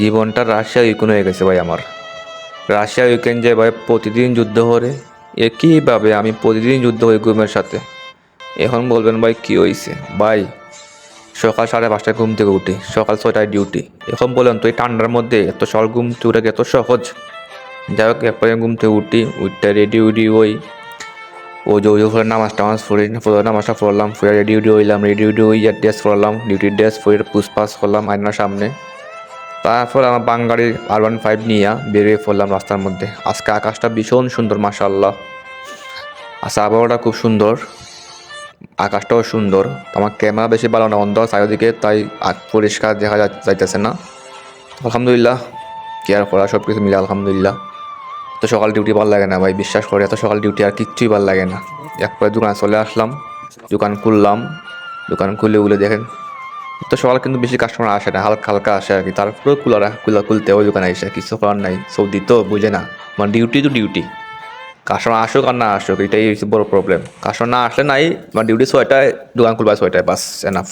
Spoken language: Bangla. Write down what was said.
জীবনটা রাশিয়া ইউক্রেন হয়ে গেছে ভাই আমার। রাশিয়া ইউক্রেন যে ভাই প্রতিদিন যুদ্ধ করে, একইভাবে আমি প্রতিদিন যুদ্ধ করি ঘুমের সাথে। এখন বলবেন ভাই কী হয়েছে? ভাই সকাল 5:30টায় ঘুম থেকে উঠি, সকাল 6টায় ডিউটি। এখন বলেন তো এই ঠান্ডার মধ্যে এত সকাল ঘুম থেকে উঠে এত সহজ? যাই হোক, এরপরে ঘুম থেকে উঠি, উঠতে রেডি উডি হই, ও যে করে নামাজ টামাজ পড়ি, নামাজটা পড়লাম, পড়ে রেডি উডি হইলাম, রেডি উডি হইয়া ড্রেস পরলাম, ডিউটির ড্রেস পরে পুষপাস করলাম আয়নার সামনে। তারপর আমার বাঙালির R15 নিয়ে বেরিয়ে পড়লাম রাস্তার মধ্যে। আজকে আকাশটা ভীষণ সুন্দর মাশাআল্লাহ। আচ্ছা, আবহাওয়াটা খুব সুন্দর, আকাশটাও সুন্দর। আমার ক্যামেরা বেশি ভালো না, অন্ধ চারিদিকে, তাই পরিষ্কার দেখা যাইতেছে না। আলহামদুলিল্লাহ, কেয়ার করা সব কিছু মিলে আলহামদুলিল্লাহ। এত সকাল ডিউটি ভালো লাগে না ভাই, বিশ্বাস করে এত সকাল ডিউটি আর কিচ্ছুই ভালো লাগে না। একবারে দোকানে চলে আসলাম, দোকান খুললাম, দোকান খুলে দেখেন তো সকাল কিন্তু বেশি কাস্টমার আসে না, হালকা হালকা আসে আর কি। তারপরেও খুলতে ওই দোকানে এসে কিছু করার নাই, সৌদি তো বুঝে না, মানে ডিউটি তো ডিউটি। কাস্টমার আসুক আর না আসুক, এটাই হচ্ছে বড় প্রবলেম। কাস্টমার না আসলে নাই, মানে ডিউটি 6টায়, দোকান খুলবা 6টায়, বাস এনাফ।